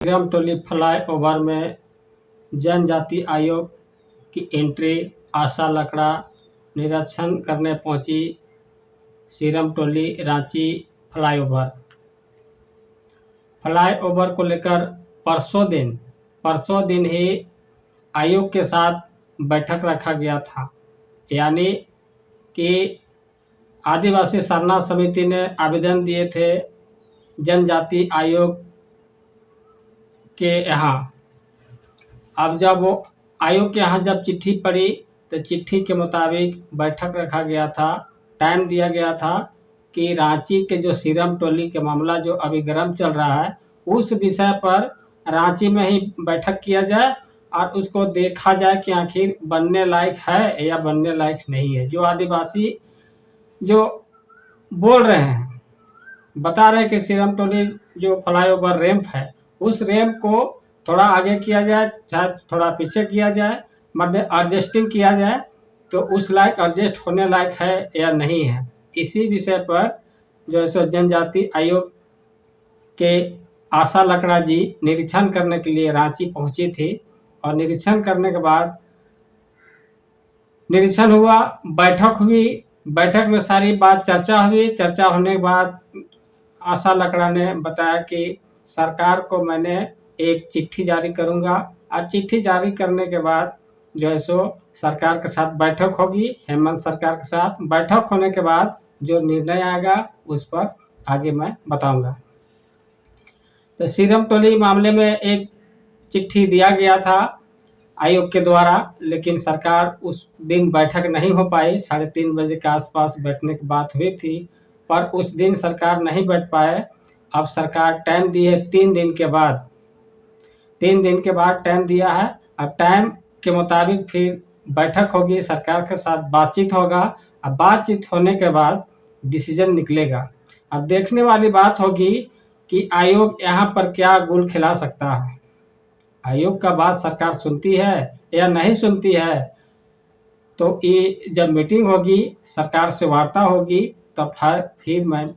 टोली flyover में जनजाति आयोग की एंट्री, आशा लकड़ा निरीक्षण करने पहुंची सिरमटोली रांची फ्लाईओवर को लेकर परसों दिन ही आयोग के साथ बैठक रखा गया था। यानी कि आदिवासी सरना समिति ने आवेदन दिए थे जनजाति आयोग के यहाँ। अब जब वो आयोग के यहाँ जब चिट्ठी पड़ी तो चिट्ठी के मुताबिक बैठक रखा गया था। टाइम दिया गया था कि रांची के जो सिरमटोली के मामला जो अभी गर्म चल रहा है उस विषय पर रांची में ही बैठक किया जाए और उसको देखा जाए कि आखिर बनने लायक है या बनने लायक नहीं है। जो आदिवासी जो बोल रहे हैं, बता रहे हैं कि सिरमटोली जो फ्लाईओवर रैंप है उस रैंप को थोड़ा आगे किया जाए, चाहे थोड़ा पीछे किया जाए, मतलब एडजस्टिंग किया जाए तो उस लायक एडजस्ट होने लायक है या नहीं है। इसी विषय पर जो है जनजाति आयोग के आशा लकड़ा जी निरीक्षण करने के लिए रांची पहुंची थी और निरीक्षण करने के बाद निरीक्षण हुआ, बैठक हुई। बैठक में सारी बात चर्चा हुई। चर्चा होने के बाद आशा लकड़ा ने बताया कि सरकार को मैंने एक चिट्ठी जारी करूंगा और चिट्ठी जारी करने के बाद जो है सो सरकार के साथ बैठक होगी, हेमंत सरकार के साथ बैठक होने के बाद जो निर्णय आएगा उस पर आगे मैं बताऊंगा। तो सिरमटोली मामले में एक चिट्ठी दिया गया था आयोग के द्वारा, लेकिन सरकार उस दिन बैठक नहीं हो पाई। 3:30 बजे के आसपास बैठने की बात हुई थी, पर उस दिन सरकार नहीं बैठ पाए। अब सरकार टाइम दी है 3 दिन के बाद। 3 दिन के बाद टाइम दिया है। अब टाइम के मुताबिक फिर बैठक होगी, सरकार के साथ बातचीत होगा। अब बातचीत होने के बाद डिसीजन निकलेगा। अब देखने वाली बात होगी कि आयोग यहाँ पर क्या गुल खिला सकता है। आयोग का बात सरकार सुनती है या नहीं सुनती है, तो ये जब मीटिंग होगी, सरकार से वार्ता होगी, तब फिर मैं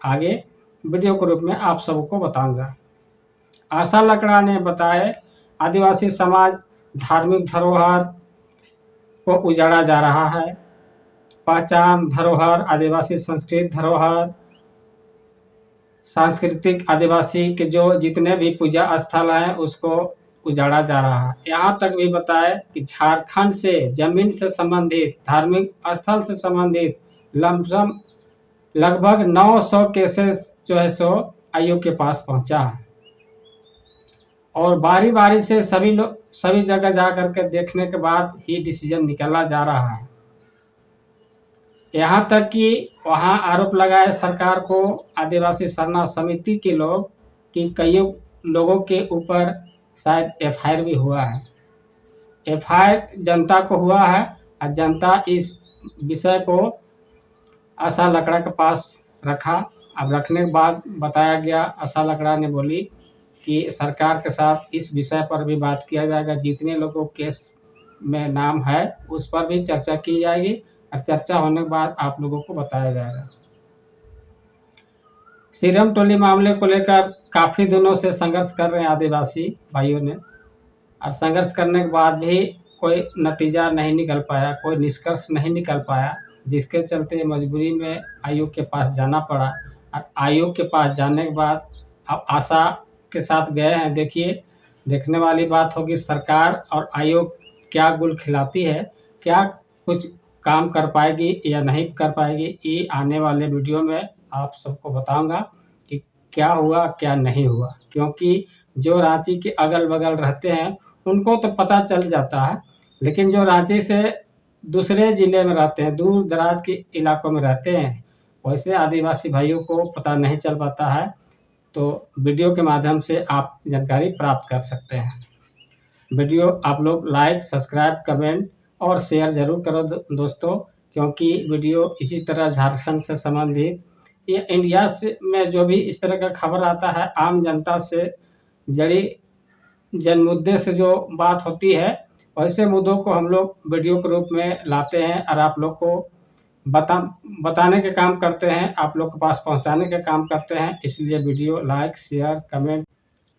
आगे वीडियो के रूप में आप सबको बताऊंगा। आशा लकड़ा ने बताया आदिवासी समाज धार्मिक धरोहर को उजाड़ा जा रहा है। पहचान, धरोहर, आदिवासी संस्कृति धरोहर, सांस्कृतिक आदिवासी के जो जितने भी पूजा स्थल हैं उसको उजाड़ा जा रहा है। यहाँ तक भी बताया कि झारखंड से जमीन से संबंधित, धार्मिक स्थल से संबंधित लमसम लगभग 900 केसेस जो है सो आयोग के पास पहुंचा है और बारी बारी से सभी जगह जा करके देखने के बाद ही डिसीजन निकाला जा रहा है। यहाँ तक कि वहाँ आरोप लगाए सरकार को आदिवासी सरना समिति के लोग कि कई लोगों के ऊपर शायद एफआईआर भी हुआ है। एफआईआर जनता को हुआ है और जनता इस विषय को आशा लकड़ा के पास रखा। अब रखने के बाद बताया गया, आशा लकड़ा ने बोली कि सरकार के साथ इस विषय पर भी बात किया जाएगा। जितने लोगों केस में नाम है उस पर भी चर्चा की जाएगी और चर्चा होने के बाद आप लोगों को बताया जाएगा। सिरमटोली मामले को लेकर काफी दिनों से संघर्ष कर रहे हैं आदिवासी भाइयों ने, और संघर्ष करने के बाद भी कोई नतीजा नहीं निकल पाया, कोई निष्कर्ष नहीं निकल पाया, जिसके चलते मजबूरी में आयोग के पास जाना पड़ा। और आयोग के पास जाने के बाद अब आशा के साथ गए हैं। देखिए, देखने वाली बात होगी सरकार और आयोग क्या गुल खिलाती है, क्या कुछ काम कर पाएगी या नहीं कर पाएगी। ये आने वाले वीडियो में आप सबको बताऊंगा कि क्या हुआ क्या नहीं हुआ, क्योंकि जो रांची के अगल बगल रहते हैं उनको तो पता चल जाता है, लेकिन जो रांची से दूसरे जिले में रहते हैं, दूर दराज के इलाकों में रहते हैं, वैसे आदिवासी भाइयों को पता नहीं चल पाता है। तो वीडियो के माध्यम से आप जानकारी प्राप्त कर सकते हैं। वीडियो आप लोग लाइक, सब्सक्राइब, कमेंट और शेयर जरूर करो दोस्तों, क्योंकि वीडियो इसी तरह झारखंड से संबंधित या इंडिया से में जो भी इस तरह का खबर आता है, आम जनता से जड़ी जन मुद्दे से जो बात होती है, वैसे मुद्दों को हम लोग वीडियो के रूप में लाते हैं और आप लोग को बताने के काम करते हैं, आप लोग के पास पहुंचाने के काम करते हैं। इसलिए video like, share, comment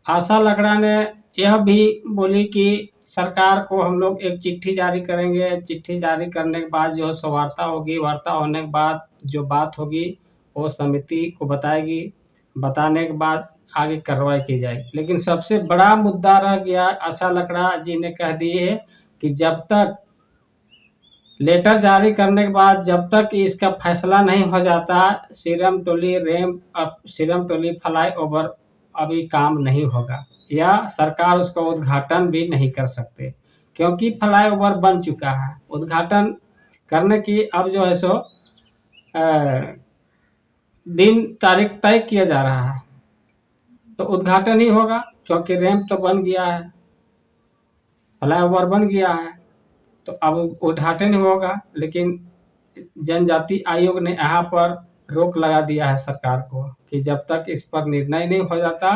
Asha Lakra ने यह भी बोली कि सरकार को हम लोग एक चिट्ठी जारी करेंगे, चिट्ठी जारी करने के बाद जो सो वार्ता होगी, वार्ता होने के बाद जो बात होगी वो समिति को बताएगी, बताने के बाद आगे कार्रवाई की जाएगी। लेकिन सबसे बड़ा मुद्दा रह गया, आशा लकड़ा जी ने कह दिए कि जब तक लेटर जारी करने के बाद जब तक इसका फैसला नहीं हो जाता, सीरम टोली फ्लाईओवर अभी काम नहीं होगा, या सरकार उसका उद्घाटन भी नहीं कर सकते, क्योंकि फ्लाईओवर बन चुका है। उद्घाटन करने की अब जो है सो दिन तारीख तय किया जा रहा है, तो उद्घाटन ही होगा, क्योंकि रैंप तो बन गया है, फ्लाईओवर बन गया है, तो अब उद्घाटन होगा। लेकिन जनजाति आयोग ने यहाँ पर रोक लगा दिया है सरकार को कि जब तक इस पर निर्णय नहीं हो जाता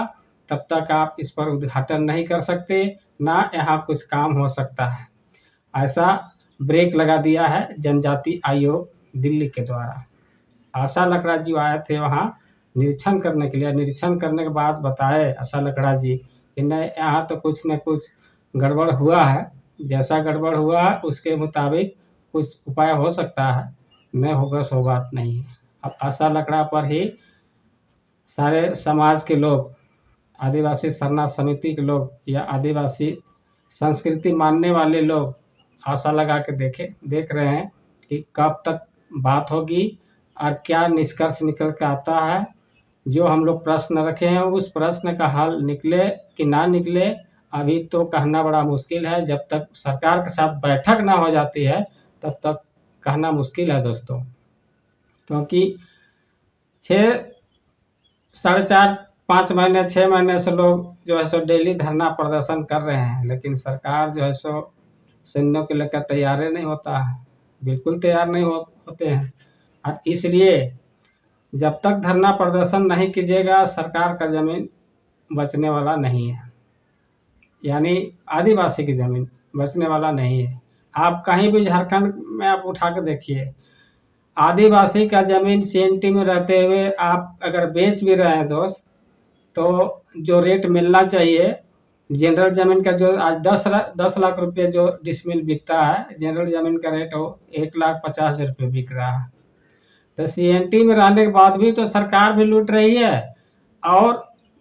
तब तक आप इस पर उद्घाटन नहीं कर सकते, ना यहाँ कुछ काम हो सकता है। ऐसा ब्रेक लगा दिया है जनजाति आयोग दिल्ली के द्वारा। आशा लकड़ा जी आए थे वहाँ निरीक्षण करने के लिए। निरीक्षण करने के बाद बताए आशा लकड़ा जी कि नहीं, यहाँ तो कुछ न कुछ गड़बड़ हुआ है, जैसा गड़बड़ हुआ है उसके मुताबिक कुछ उपाय हो सकता है, नहीं होगा सो बात नहीं है। अब आशा लकड़ा पर ही सारे समाज के लोग, आदिवासी सरना समिति के लोग या आदिवासी संस्कृति मानने वाले लोग आशा लगा के देख रहे हैं कि कब तक बात होगी और क्या निष्कर्ष निकल के आता है। जो हम लोग प्रश्न रखे हैं उस प्रश्न का हल निकले कि ना निकले, अभी तो कहना बड़ा मुश्किल है। जब तक सरकार के साथ बैठक ना हो जाती है तब तक कहना मुश्किल है दोस्तों, क्योंकि 4.5 महीने 6 महीने से लोग जो है सो डेली धरना प्रदर्शन कर रहे हैं, लेकिन सरकार जो है सो सुनने के लेकर तैयार नहीं होता है, बिल्कुल तैयार नहीं होते हैं। और इसलिए जब तक धरना प्रदर्शन नहीं कीजिएगा सरकार का जमीन बचने वाला नहीं है, यानी आदिवासी की जमीन बचने वाला नहीं है। आप कहीं भी झारखंड में आप उठा के देखिए, आदिवासी का जमीन सीएनटी में रहते हुए आप अगर बेच भी रहे हैं दोस्त, तो जो रेट मिलना चाहिए जनरल जमीन का, जो आज 10 लाख रुपये जो डिसमिल बिकता है, जनरल जमीन का रेट हो 1,50,000 रुपये बिक रहा है। तो सीएनटी में रहने के बाद भी तो सरकार भी लूट रही है और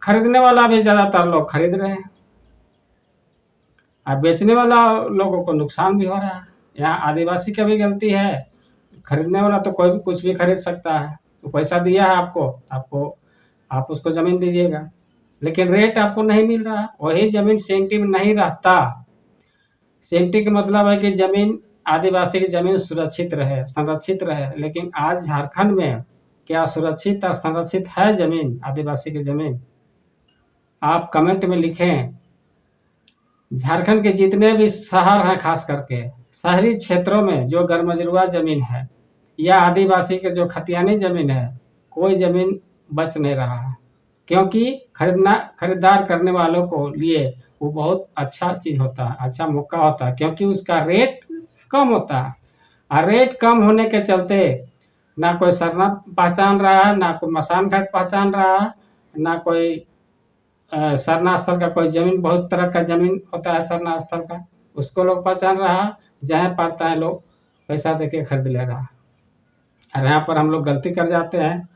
खरीदने वाला भी ज्यादातर लोग खरीद रहे हैं, और बेचने वाला लोगों को नुकसान भी हो रहा है। यहाँ आदिवासी का भी गलती है, खरीदने वाला तो कोई भी कुछ भी खरीद सकता है, तो पैसा दिया है आपको आप उसको जमीन दीजिएगा, लेकिन रेट आपको नहीं मिल रहा। वही जमीन सीएनटी में नहीं रहता। सीएनटी का मतलब है कि जमीन, आदिवासी की जमीन सुरक्षित रहे, संरक्षित रहे, लेकिन आज झारखंड में क्या सुरक्षित और संरक्षित है जमीन, आदिवासी की जमीन? आप कमेंट में लिखें। झारखंड के जितने भी शहर हैं, खास करके शहरी क्षेत्रों में जो गरमजरुआ जमीन है या आदिवासी के जो खतियानी जमीन है, कोई जमीन बच नहीं रहा है, क्योंकि खरीदार करने वालों को लिए वो बहुत अच्छा चीज होता है, अच्छा मौका होता है, क्योंकि उसका रेट कम होता है। और रेट कम होने के चलते ना कोई सरना पहचान रहा है, ना कोई मसान घाट पहचान रहा है, ना कोई सरना स्थल का कोई जमीन, बहुत तरह का जमीन होता है सरना स्थल का, उसको लोग पहचान रहा है, जहाँ पड़ता है लोग पैसा देके खरीद ले रहा है। और यहाँ पर हम लोग गलती कर जाते हैं,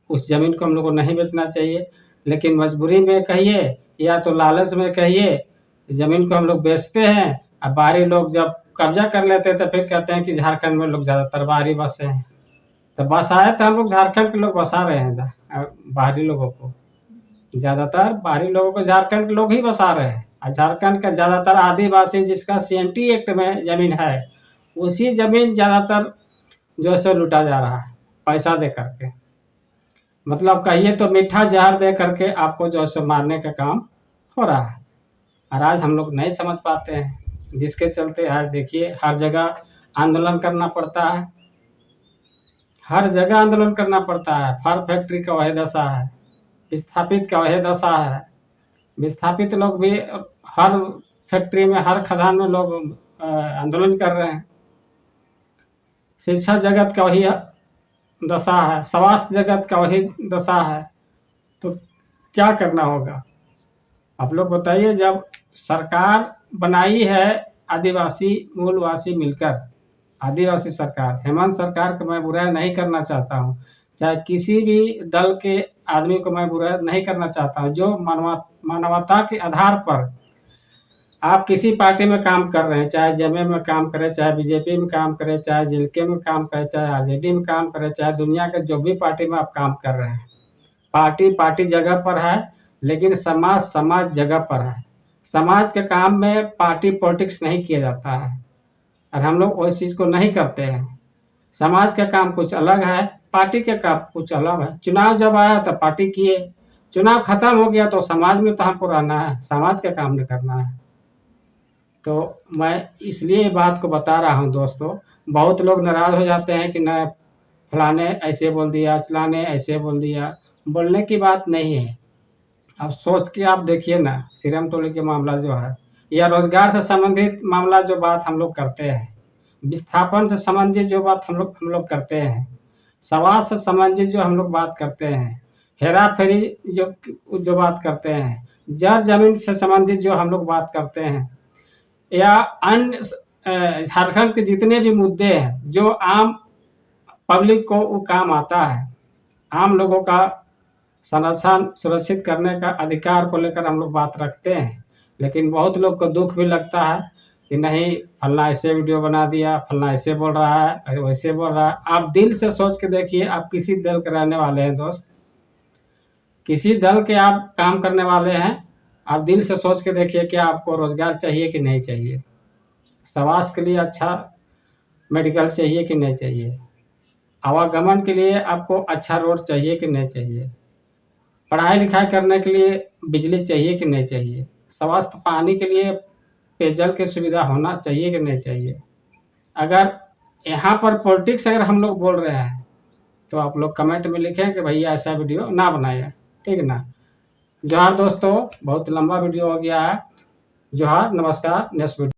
उस जमीन को हम लोग को नहीं बेचना चाहिए, लेकिन मजबूरी में कहिए या तो लालच में कहिए, जमीन को हम लोग बेचते हैं। और बाहरी लोग जब कब्जा कर लेते हैं तो फिर कहते हैं कि झारखंड में लोग ज्यादातर बाहरी बसे हैं। तो बसाए तो हम लोग झारखंड के लोग बसा रहे हैं, बाहरी लोगों को, ज्यादातर बाहरी लोगों को झारखंड के लोग ही बसा रहे हैं। और झारखंड का ज्यादातर आदिवासी जिसका सीएनटी एक्ट में जमीन है, उसी जमीन ज्यादातर जो है सो लूटा जा रहा है पैसा दे करके, मतलब कहिए तो मीठा जहर दे करके आपको जो है सो मारने का काम हो रहा है। और आज हम लोग नहीं समझ पाते हैं, जिसके चलते आज देखिए हर जगह आंदोलन करना पड़ता है, हर जगह आंदोलन करना पड़ता है। फर फैक्ट्री का वही दशा है, विस्थापित का वही दशा है। विस्थापित लोग भी हर फैक्ट्री में, हर खदान में लोग आंदोलन कर रहे हैं। शिक्षा जगत का वही दशा है, स्वास्थ्य जगत का वही दशा है। तो क्या करना होगा? आप लोग बताइए, जब सरकार बनाई है आदिवासी मूलवासी मिलकर, आदिवासी सरकार, हेमंत सरकार को मैं बुरा नहीं करना चाहता हूँ, चाहे किसी भी दल के आदमी को मैं बुरा नहीं करना चाहता हूँ। जो मानवता के आधार पर आप किसी पार्टी में काम कर रहे हैं, चाहे जेएमएम में काम करें, चाहे बीजेपी में काम करें, चाहे जेडीके में काम करें, चाहे आरजेडी में काम करें, चाहे दुनिया के जो भी पार्टी में आप काम कर रहे हैं, पार्टी पार्टी जगह पर है, लेकिन समाज समाज जगह पर है। समाज के काम में पार्टी पॉलिटिक्स नहीं किया जाता है, और हम लोग उस चीज को नहीं करते हैं। समाज का काम कुछ अलग है, पार्टी के काम कुछ अलग है। चुनाव जब आया तब पार्टी किए, चुनाव खत्म हो गया तो समाज में तो हमको रहना है, समाज का काम नहीं करना है। तो मैं इसलिए ये बात को बता रहा हूँ दोस्तों। बहुत लोग नाराज हो जाते हैं कि न फलाने ऐसे बोल दिया, चलाने ऐसे बोल दिया। बोलने की बात नहीं है, अब सोच के आप देखिए ना, सीरम टोली के मामला जो है, या रोजगार से संबंधित मामला जो बात हम लोग करते हैं, विस्थापन से संबंधित जो बात हम लोग करते हैं, समाज से संबंधित जो हम लोग बात करते हैं, हेरा फेरी जो जो बात करते हैं, जर जमीन से संबंधित जो हम लोग बात करते हैं, या अन्य झारखंड के जितने भी मुद्दे हैं जो आम पब्लिक को वो काम आता है, आम लोगों का संरक्षण सुरक्षित करने का अधिकार को लेकर हम लोग बात रखते हैं। लेकिन बहुत लोग को दुख भी लगता है कि नहीं, फलना ऐसे वीडियो बना दिया, फलना ऐसे बोल रहा है, अरे वैसे बोल रहा है। आप दिल से सोच के देखिए, आप किसी दल के रहने वाले हैं दोस्त, किसी दल के आप काम करने वाले हैं, आप दिल से सोच के देखिए कि आपको रोजगार चाहिए कि नहीं चाहिए, स्वास्थ्य के लिए अच्छा मेडिकल चाहिए कि नहीं चाहिए, आवागमन के लिए आपको अच्छा रोड चाहिए कि नहीं चाहिए, पढ़ाई लिखाई करने के लिए बिजली चाहिए कि नहीं चाहिए, स्वास्थ्य पानी के लिए पेयजल की सुविधा होना चाहिए कि नहीं चाहिए। अगर यहाँ पर पॉलिटिक्स अगर हम लोग बोल रहे हैं तो आप लोग कमेंट में लिखें कि भैया ऐसा वीडियो ना बनाए, ठीक है ना। जोहार दोस्तों, बहुत लंबा वीडियो हो गया है। जोहार, नमस्कार, नेक्स्ट वीडियो।